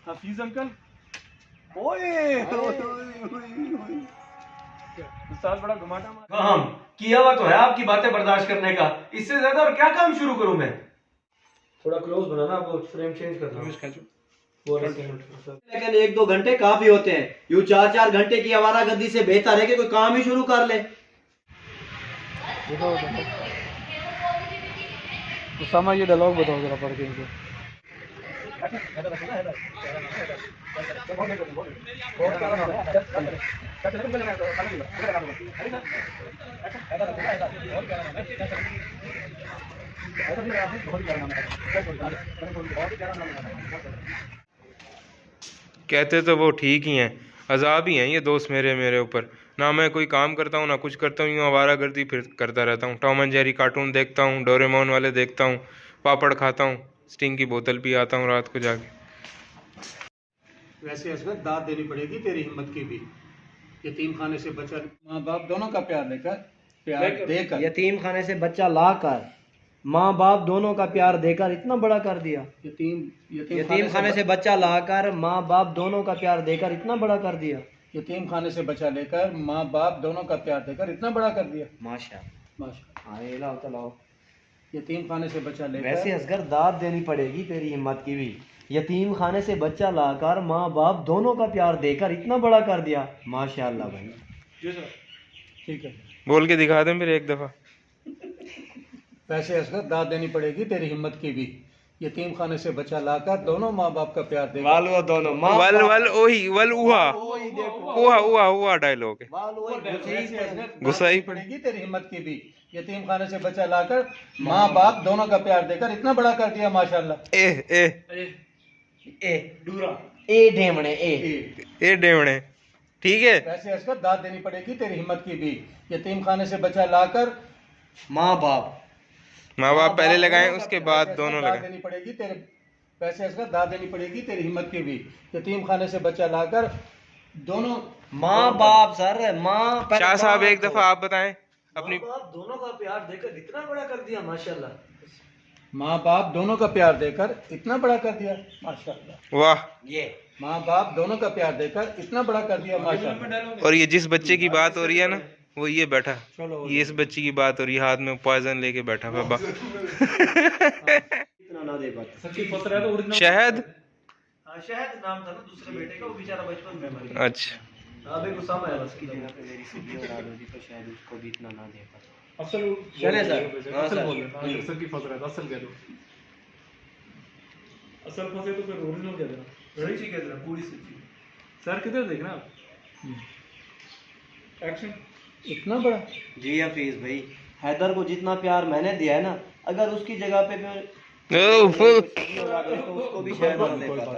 Hafeez uncle. ओए उस्ताद बड़ा घुमाटा मार। काम किया हुआ तो है आपकी बातें बर्दाश्त करने का, इससे ज्यादा और क्या काम शुरू करूं मैं? थोड़ा क्लोज बनाना, वो फ्रेम चेंज कर दो। लेकिन 1-2 घंटे काफी होते हैं। यूं 4-4 घंटे की आवारागर्दी से बेहतर है कि कोई काम ही शुरू कर ले। उसामा ये डायलॉग बताओ जरा पढ़ के इनको। कहते तो वो ठीक ही हैं, अजाब ही हैं ये दोस्त मेरे मेरे ऊपर। ना मैं कोई काम करता हूँ ना कुछ करता हूँ, यूँ आवारागर्दी फिर करता रहता हूँ। टॉम एंड जेरी कार्टून देखता हूँ, डोरेमोन वाले देखता हूँ, पापड़ खाता हूँ, स्टिंग की बोतल पी आता हूँ रात को जाके। वैसे असगर दाद देनी पड़ेगी तेरी हिम्मत की भी। यतीम खाने से बचा माँ बाप दोनों का प्यार देकर यतीम खाने से बच्चा लाकर माँ बाप दोनों का प्यार देकर इतना बड़ा कर दिया। यतीम खाने से बच्चा लाकर माँ बाप दोनों का प्यार देकर इतना बड़ा कर दिया। यतीम खाने से बचा लेकर माँ बाप दोनों का प्यार देकर इतना बड़ा कर दिया। माशा माशा। हाँ ये लाओ तो लाओ। यतीम खाने से बचा लेकर वैसे असगर दाद देनी पड़ेगी तेरी हिम्मत की भी। यतीम खाने से बच्चा लाकर माँ बाप दोनों का प्यार देकर इतना बड़ा कर दिया। माशाअल्लाह भाई। ठीक है। बोल के दिखा दें फिर एक दफ़ा। वैसे असगर दाद देनी पड़ेगी तेरी हिम्मत की भी। यतीम खाने से बचा लाकर दोनों माँ बाप का प्यार देकर वाल वो दोनों माँ वल वल ओही वल उहा उहा उहा उहा डायलॉग है, गुस्सा ही पड़ेगी तेरी हिम्मत की भी। यतीम खाने से बचा लाकर माँ बाप दोनों का प्यार देकर इतना बड़ा कर दिया। माशाल्लाह। ए डूरा ए ढेमणे ए डेवणे ठीक है। वैसे असगर दाद देनी पड़ेगी तेरी हिम्मत की भी। यतीम खाने से बचा लाकर माँ बाप पहले लगाएं उसके बाद दोनों दाद लगाएं। देनी पड़ेगी तेरे वैसे असगर दाद देनी पड़ेगी तेरी हिम्मत की भी। यतीम खाने से बचा लाकर दोनों माँ बाप सर माँ शाह साहब एक दफ़ा आप बताएं अपनी। माँ बाप दोनों का प्यार देकर इतना बड़ा कर दिया। माशाल्लाह। माँ बाप दोनों का प्यार देकर इतना बड़ा कर दिया। माशाल्लाह। वाह। ये माँ बाप दोनों का प्यार देकर इतना बड़ा कर दिया। माशाल्लाह। और ये जिस बच्चे की बात हो रही है ना, वो ये बैठा, ये इस बच्चे की बात हो रही है, हाथ में पॉइजन लेके बैठा बाबा। इतना ना दे पाते। सच्ची पत्र है तो ओरिजिनल शहद। हाँ शहद नाम था ना दूसरे बेटे का, वो बेचारा बचपन में मर गया। अच्छा अबे गुस्सा में है बस की जगह पे मेरी सब्जी उड़ा दो तो शायद उसको भी इतना ना दे पाता। असल चले सर। हाँ असल सर। बोल रहे हैं। असल की पत्र है तो असल कह दो। असल फंसे तो फिर ओरिजिनल कह देना। सच्ची कह देना पूरी सच्ची। सर किधर देखना आप। एक्शन। इतना बड़ा। जी हफीज भाई, हैदर को जितना प्यार मैंने दिया है ना, अगर उसकी जगह पे मैं तो उसको भी शायद ना दे पाता।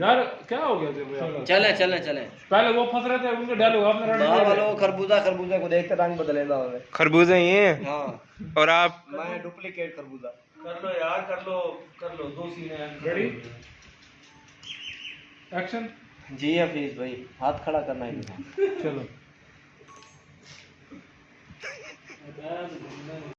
यार क्या हो गया तेरे को यार? चले चले चले। पहले वो फंस रहे थे, उनके डायलॉग आपने रट हाँ दिए। वालों खरबूजा खरबूजा को देखते रंग बदलेगा हमें। खरबूजे ये हैं। हाँ और आप मैं डुप्लीकेट खरबूजा। कर लो यार, कर लो 2 सीन हैं। Ready action. जी हफीज भाई, हाथ खड़ा करना ही चलो।